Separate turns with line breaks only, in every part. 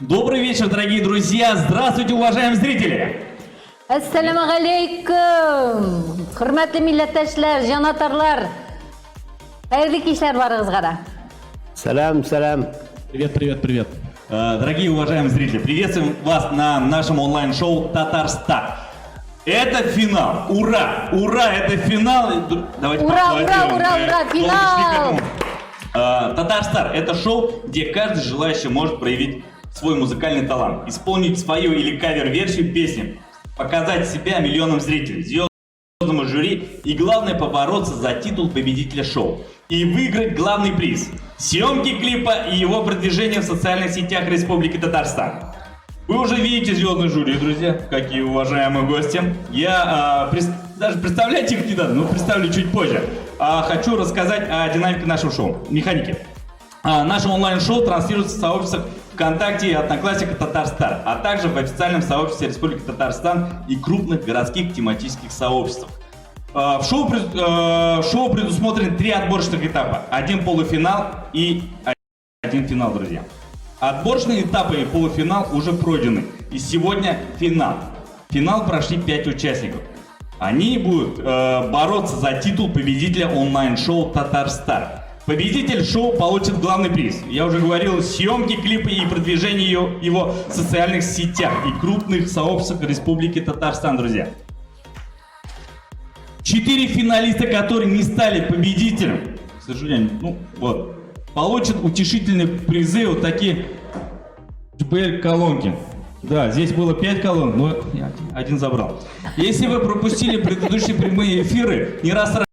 Добрый вечер, дорогие друзья! Здравствуйте, уважаемые зрители!
Assalamu alaykum. Hurmatli millatdoshlar, jonotarlar. Xayrli kechlar baringizga.
Салям.
Привет.
Дорогие уважаемые зрители, приветствуем вас на нашем онлайн-шоу «Татарстар». Это финал! Ура! Это финал! Давайте
Ура, финал!
«Татарстар» — это шоу, где каждый желающий может проявить свой музыкальный талант, исполнить свою или кавер-версию песни, показать себя миллионам зрителей, звездному жюри и, главное, побороться за титул победителя шоу и выиграть главный приз – съемки клипа и его продвижение в социальных сетях Республики Татарстан. Вы уже видите звездное жюри, друзья, какие уважаемые гости. Я даже представлять их не надо, но представлю чуть позже. Хочу рассказать о динамике нашего шоу, механике. Наше онлайн-шоу транслируется в сообществах ВКонтакте и Одноклассниках Татарстар, а также в официальном сообществе Республики Татарстан и крупных городских тематических сообществах. В шоу предусмотрены 3 отборочных этапа. 1 полуфинал и 1 финал, друзья. Отборочные этапы и полуфинал уже пройдены. И сегодня финал. В финал прошли 5 участников. Они будут бороться за титул победителя онлайн-шоу «Татарстар». Победитель шоу получит главный приз. Я уже говорил, съемки клипа и продвижение его в социальных сетях и крупных сообществах Республики Татарстан, друзья. 4 финалиста, которые не стали победителем, к сожалению, получат утешительные призы, вот такие JBL-колонки. Да, здесь было 5 колонок, но я один забрал. Если вы пропустили предыдущие прямые эфиры, не расстраивайтесь,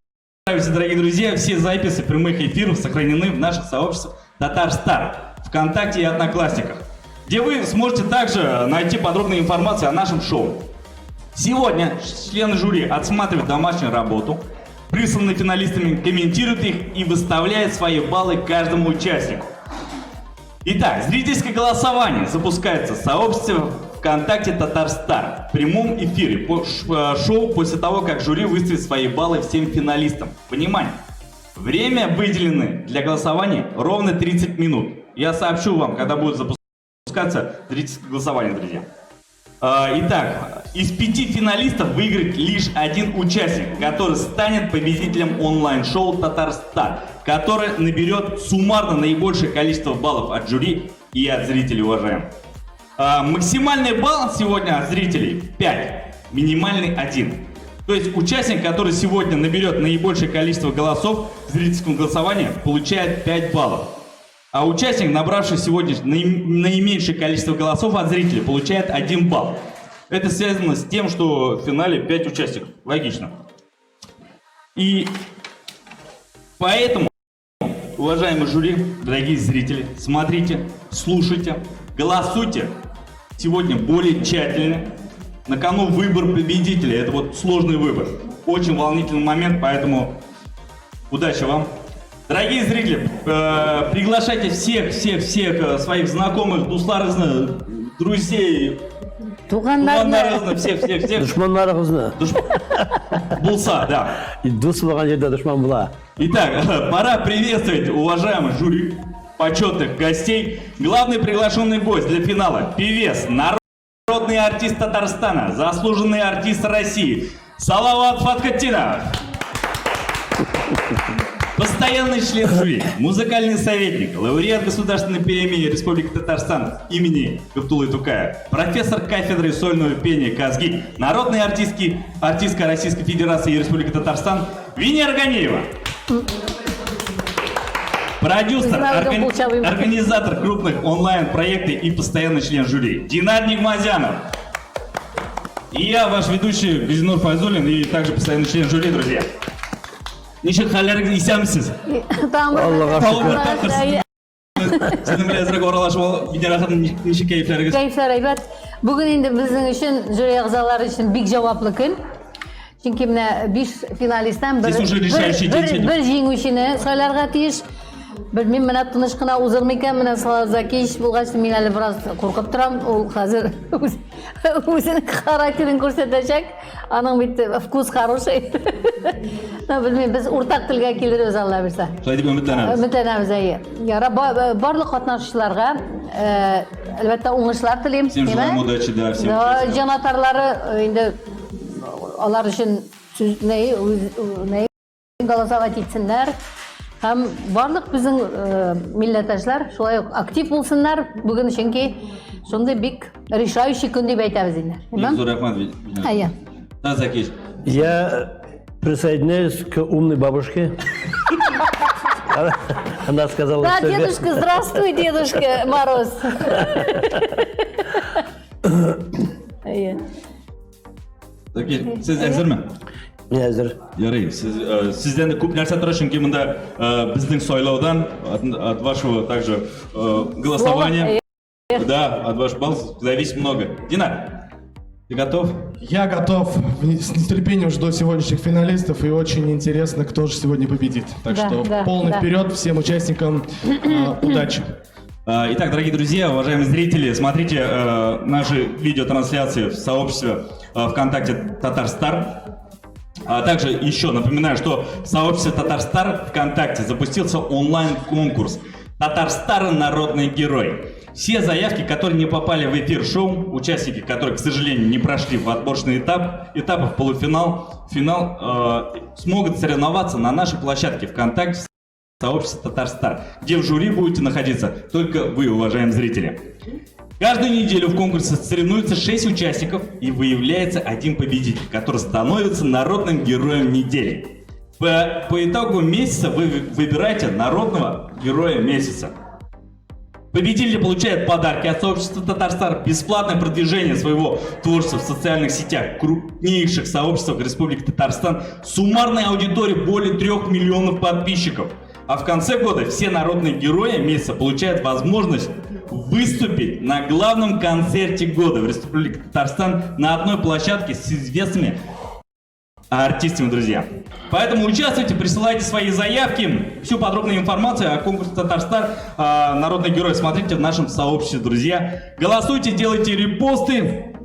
дорогие друзья, все записи прямых эфиров сохранены в наших сообществах Татарстар, ВКонтакте и Одноклассниках, где вы сможете также найти подробную информацию о нашем шоу. Сегодня члены жюри отсматривают домашнюю работу, присланные финалистами, комментируют их и выставляют свои баллы каждому участнику. Итак, зрительское голосование запускается в сообществе ВКонтакте Татарстар в прямом эфире шоу после того, как жюри выставит свои баллы всем финалистам. Внимание! Время выделено для голосования ровно 30 минут. Я сообщу вам, когда будет запускаться зрительское голосование, друзья. Итак, из 5 финалистов выиграет лишь 1 участник, который станет победителем онлайн-шоу «Татарстар», который наберет суммарно наибольшее количество баллов от жюри и от зрителей, уважаемых. Максимальный балл сегодня от зрителей 5, минимальный 1. То есть участник, который сегодня наберет наибольшее количество голосов в зрительском голосовании, получает 5 баллов. А участник, набравший сегодня наименьшее количество голосов от зрителей, получает 1 балл. Это связано с тем, что в финале 5 участников. Логично. И поэтому, уважаемые жюри, дорогие зрители, смотрите, слушайте, голосуйте сегодня более тщательно. На кону выбор победителя. Это вот сложный выбор. Очень волнительный момент, поэтому удачи вам. Дорогие зрители, приглашайте всех своих знакомых, дусларызны, друзей, туғандарызны, всех.
Душмандарыңызны.
Булса, да.
Дус болған жерде душман бола.
Итак, пора приветствовать уважаемых жюри, почетных гостей. Главный приглашенный гость для финала – певец, народный артист Татарстана, заслуженный артист России Салават Фатхатдинов. Постоянный член жюри, музыкальный советник, лауреат Государственной премии Республики Татарстан имени Габдуллы Тукая, профессор кафедры сольного пения Казги, народная артистка Российской Федерации и Республики Татарстан Венера Ганеева. Продюсер, организатор крупных онлайн-проектов и постоянный член жюри Динар Нигмазянов. И я, ваш ведущий Газинур Файзуллин, и также постоянный член жюри, друзья. Ничек халярыңыз исәмсіз?
Аллаға шүкір.
Сіздің білезірек оралашып, Венера ханым, неше кәйіфлеріңіз?
Кәйіфләр әйбәт. Бүген инде безнең өчен, жюри әгъзалары өчен бик җаваплы көн. Чөнки менә 5 финалисттан бер җиңүчене сайларга тиеш. Bilmem mena tanışkına uzun mena Zakiş bulgaç men hali biraz qo'rqib turam. U hozir o'zining xarakterini ko'rsatacak. Aning bitta vkus хороший. Bilmem biz o'rtaq tilga keliriz Allah bilsa.
Şöyle deb umidlanamiz.
Umidlanamiz. Yara barliq qatnashchilarga albatta o'ng'ishlar tilayman.
Всем желаем удачи, да, всем счастья.
Janotarlari endi ular uchun голосовать etsinlar. Ham barliq bizning millatdoshlar shulay aktiv bo'lsinlar. Bugun chunki shunday bek решающий kun deb aytamiz endi.
Nima? Zo'r rahmat.
Aya.
Да, Закиш.
Я присоединяюсь к умной бабушке. Она сказала,
Да,
что...
дедушка, здравствуй, дедушка Мороз. Aya.
Zakir, siz hazırmı?
Не әзір.
Yarayın. Sizden de ko'p narsa turadi, chunki bunda bizning saylovdan от вашего также голосования, да, от вашего балла зависит много. Динар, ты готов?
Я готов. С нетерпением жду сегодняшних финалистов и очень интересно, кто же сегодня победит. Так
Да,
что
да,
полный
да.
вперед всем участникам. Удачи.
Итак, дорогие друзья, уважаемые зрители, смотрите наши видеотрансляции в сообществе ВКонтакте Татарстар. А также еще напоминаю, что в сообществе Татарстар ВКонтакте запустился онлайн-конкурс «Татарстар. Народный герой». Все заявки, которые не попали в эфир шоу, участники которых, к сожалению, не прошли в отборочный этап, в полуфинал, финал, смогут соревноваться на нашей площадке ВКонтакте сообщества Татарстар, где в жюри будете находиться только вы, уважаемые зрители. Каждую неделю в конкурсе соревнуются 6 участников и выявляется один победитель, который становится народным героем недели. По итогу месяца вы выбираете народного героя месяца. Победители получают подарки от сообщества Татарстар, бесплатное продвижение своего творчества в социальных сетях, крупнейших сообществах Республики Татарстан, суммарной аудитории более 3 миллионов подписчиков. А в конце года все народные герои месяца получают возможность выступить на главном концерте года в Республике Татарстан на одной площадке с известными артистами, друзья. Поэтому участвуйте, присылайте свои заявки. Всю подробную информацию о конкурсе Татарстар «Народный герой» смотрите в нашем сообществе, друзья. Голосуйте, делайте репосты,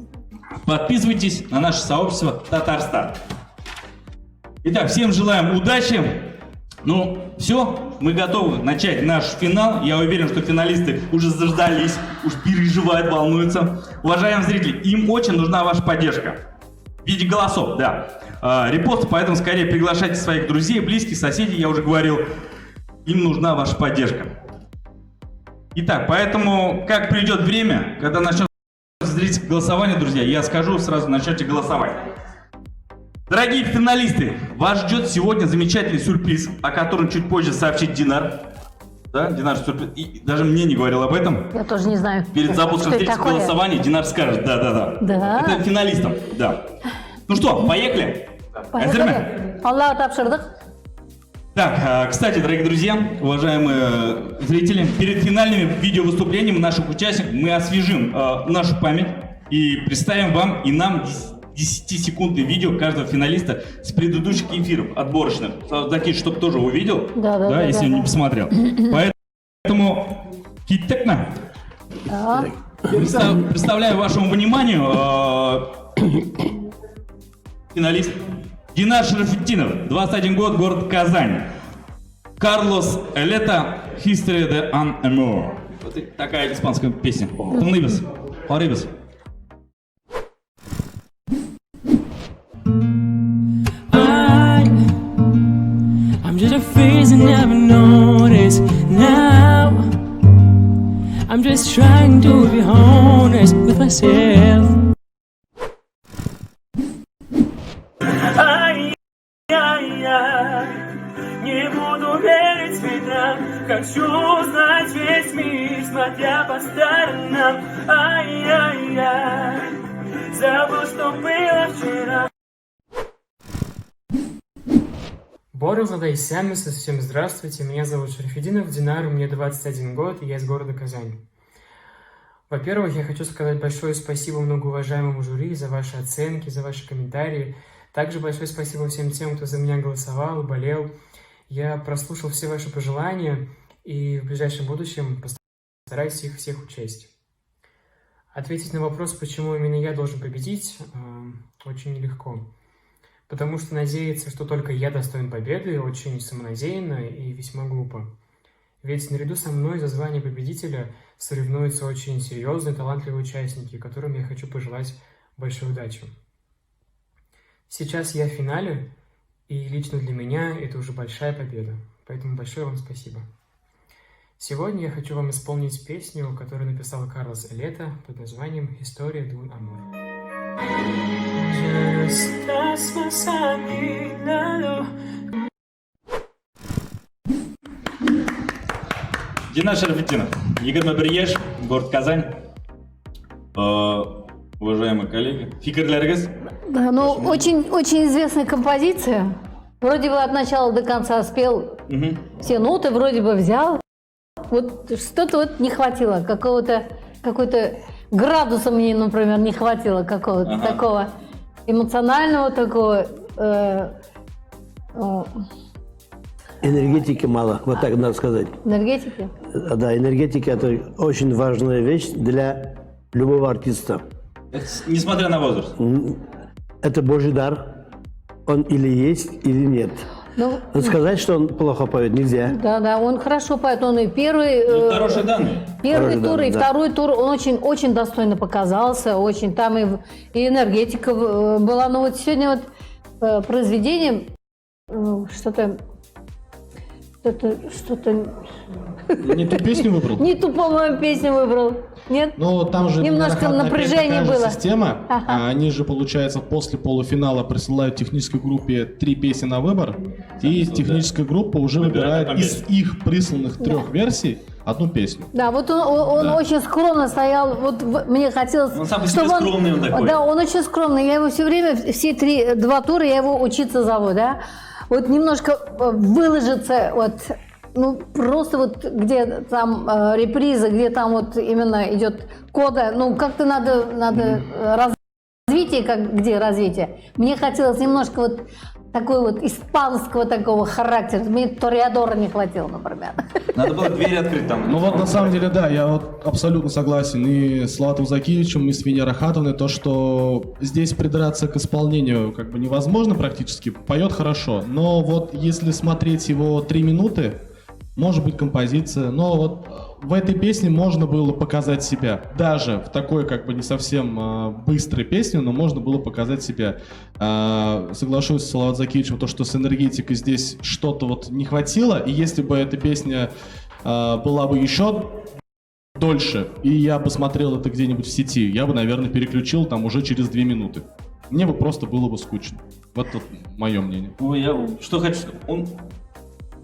подписывайтесь на наше сообщество Татарстар. Итак, всем желаем удачи. Ну, все, мы готовы начать наш финал. Я уверен, что финалисты уже заждались, уж переживают, волнуются. Уважаемые зрители, им очень нужна ваша поддержка. В виде голосов, да. Репосты, поэтому скорее приглашайте своих друзей, близких, соседей, я уже говорил. Им нужна ваша поддержка. Итак, поэтому, как придет время, когда начнется зрительское голосование, друзья, я скажу, сразу начнете голосовать. Дорогие финалисты, вас ждет сегодня замечательный сюрприз, о котором чуть позже сообщит Динар. Да, Динар сюрприз. И даже мне не говорил об этом.
Я тоже не знаю.
Перед запуском
Что это
зрительского
такое?
голосования Динар скажет. Да.
Да?
Это финалистам, да. Ну что, поехали? Hazırmı?
Allah'a тапшырдык.
Так, кстати, дорогие друзья, уважаемые зрители, перед финальными видеовыступлениями наших участников мы освежим нашу память и представим вам и нам 10-секундное видео каждого финалиста с предыдущих эфиров отборочных. Закиш, чтобы тоже увидел,
Да,
если
да.
не посмотрел. Поэтому киттекна.
Да.
Представляю вашему вниманию финалист Динар Шарафетдинов, 21 год, город Казань. Карлос Элета, History de un Amour. Вот такая испанская песня. Тыңдайбыз, қарайбыз.
I'm just a face I never noticed now. I'm just trying to be honest with myself. Не буду верить цветам, хочу знать весь мир, смотря по сторонам. Ай-яй-яй, забыл, что было вчера. Боря Задайсямиса, всем здравствуйте, меня зовут Шарафетдинов Динар, мне 21 год, и я из города Казань. Во-первых, я хочу сказать большое спасибо многоуважаемому жюри за ваши оценки, за ваши комментарии. Также большое спасибо всем тем, кто за меня голосовал и болел. Я прослушал все ваши пожелания и в ближайшем будущем постараюсь их всех учесть. Ответить на вопрос, почему именно я должен победить, очень нелегко. Потому что надеяться, что только я достоин победы, очень самонадеянно и весьма глупо. Ведь наряду со мной за звание победителя соревнуются очень серьезные, талантливые участники, которым я хочу пожелать большой удачи. Сейчас я в финале, и лично для меня это уже большая победа. Поэтому большое вам спасибо. Сегодня я хочу вам исполнить песню, которую написал Карлос Элета под названием «История de un amor». Ya no estás más a mi lado.
Динар Шарафетдинов, Игорь Набриеш, город Казань. Уважаемые коллеги, фикрлергес.
Да, ну, очень известная композиция. Вроде бы от начала до конца спел, все ноты вроде бы взял. Вот что-то вот не хватило, какой-то градуса мне, например, не хватило какого-то такого эмоционального такого.
Энергетики мало, вот так надо сказать.
Энергетики?
Да, энергетика – это очень важная вещь для любого артиста.
Несмотря на возраст.
Это Божий дар. Он или есть, или нет.
Ну,
Сказать, что он плохо поет, нельзя.
да, он хорошо поет. Он и первый,
Хорошие данные.
первый тур, и
да.
второй тур, он очень достойно показался. Очень там и энергетика была. Но вот сегодня вот произведение что-то.
Не ту песню выбрал?
Не ту, по-моему, песню выбрал. Нет?
Ну, там же
Немножко
невероятно,
напряжения
опять такая же
было.
система.
Ага.
Они же, получается, после полуфинала присылают технической группе 3 песни на выбор. И техническая группа уже выбирает из их присланных 3 версий одну песню.
Да, вот он очень скромно стоял. Вот мне хотелось,
Он сам по себе скромный, он такой.
Да, он очень скромный. Я его все время, все 2 тура, я его учиться зову, да. Вот немножко выложиться, вот, ну, просто вот где там реприза, где там вот именно идет кода, ну, как-то надо развитие, где развитие. Мне хотелось немножко вот такой вот испанского такого характера. Мне Тореадора не хватило, например.
Надо было двери открыть там.
Ну вот на самом деле, да, я вот абсолютно согласен и с Латом Закиевичем, и с Венерой Рахатовной, то, что здесь придраться к исполнению как бы невозможно практически, поет хорошо, но вот если смотреть его 3 минуты, может быть композиция, но вот в этой песне можно было показать себя. Даже в такой как бы не совсем быстрой песне, но можно было показать себя. Соглашусь с Салават Закиевичем, то, что с энергетикой здесь что-то вот не хватило, и если бы эта песня была бы еще дольше, и я бы смотрел это где-нибудь в сети, я бы, наверное, переключил там уже через 2 минуты. Мне бы просто было бы скучно. Вот это мое мнение.
Ну, я что хочу сказать. Он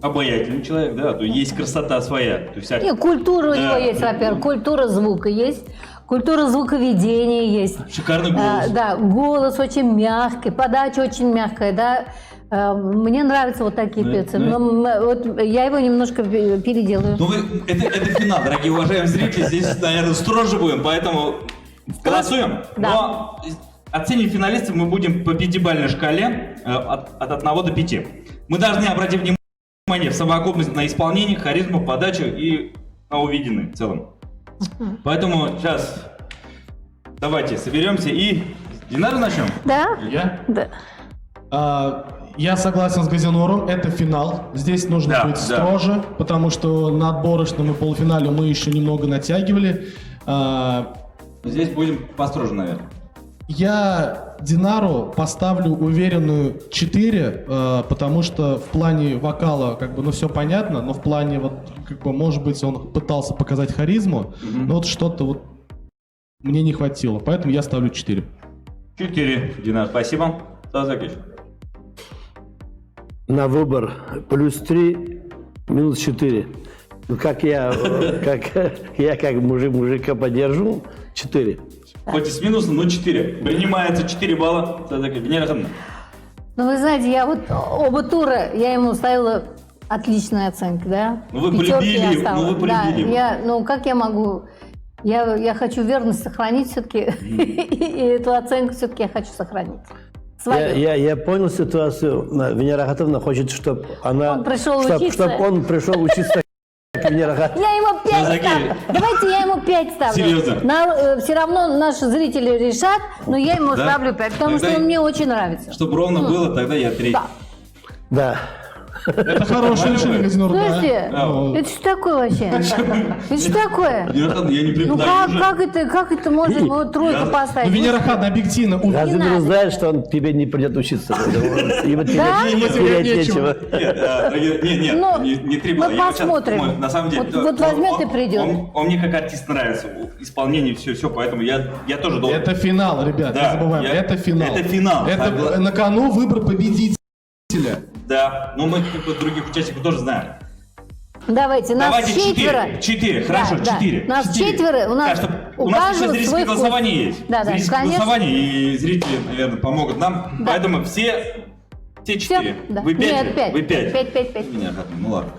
обаятельный человек, да, то есть красота своя. То есть,
Нет, культура у него есть, во-первых, культура звука есть, культура звуковедения есть.
Шикарный голос.
Да, голос очень мягкий, подача очень мягкая, да. Мне нравятся вот такие певцы, но вот я его немножко переделаю.
Ну, это финал, дорогие уважаемые зрители, здесь, наверное, строже будем, поэтому голосуем.
Да.
Но оценивать финалистов мы будем по 5-бальной шкале от 1 до 5. Мы должны обратить внимание в совокупность на исполнение, харизму, подачу и на увиденное в целом. Поэтому сейчас давайте соберемся и с Динара начнем.
Да?
Я?
Да.
Я согласен с Газинором, это финал. Здесь нужно
Да,
быть
да.
строже, потому что на отборочном и полуфинале мы еще немного натягивали.
Здесь будем построже, наверное.
Я Динару поставлю уверенную 4, потому что в плане вокала как бы, ну, все понятно, но в плане вот, как бы, может быть, он пытался показать харизму, но вот что-то вот мне не хватило, поэтому я ставлю 4.
4, Динар, спасибо. Сазакич.
На выбор +3, -4. Ну, как я как мужика поддержу, 4.
Хоть и с минусом, но 4. Принимается 4 балла. Сазакич. Венера Рахатовна.
Ну, вы знаете, я вот оба тура, я ему ставила отличные оценки, да.
Ну, вы
Пятерки
полюбили
я
его,
ставила.
ну, вы полюбили
Да,
его.
как я могу... Я хочу верность сохранить все-таки, и эту оценку все-таки я хочу сохранить. Свою.
Я понял ситуацию. Венера Рахатовна хочет, чтобы
Он пришел учиться.
Чтобы он пришел учиться, как Евгений Рахат.
Я ему 5
Закинь.
ставлю. Давайте я ему 5 ставлю.
Серьезно?
Все равно наши зрители решат, но я ему
Да?
ставлю 5, потому
Тогда
что он мне очень нравится.
Чтобы ровно было, тогда я 3.
Да.
Да.
Это хорошее решение, Газинур, да.
Слушайте,
Да.
это что такое вообще? Это что такое?
Я не
Ну
преподаю уже.
как это можно его тройку
Я-
Ну,
поставить?
Венера объективно.
Газинур
надо.
знает, что он тебе не придет учиться. поэтому Ему
Да?
терять нечего.
Нет,
Ну,
не 3
мы
балла. Я вот щас
посмотрим.
думаю, на самом деле.
Вот возьмет и придет.
Он мне как артист нравится. Исполнение, все, поэтому я тоже должен.
Это финал, ребят,
Да,
не забываем.
я-
Это финал.
это финал.
Это
Согла-
на кону выбор победителя.
Да, но мы как бы других участников тоже знаем.
Давайте, нас
Давайте 4.
4.
4, хорошо,
Да, да.
4.
Нас 4, у нас
У нас еще зрительское
свой вкус.
голосование есть.
Да, да,
Зрительское
конечно.
голосование, и зрители, наверное, помогут нам.
Да.
Поэтому все 4.
Да.
Вы 5?
Нет, 5.
Вы 5.
5.
Меня, ну ладно.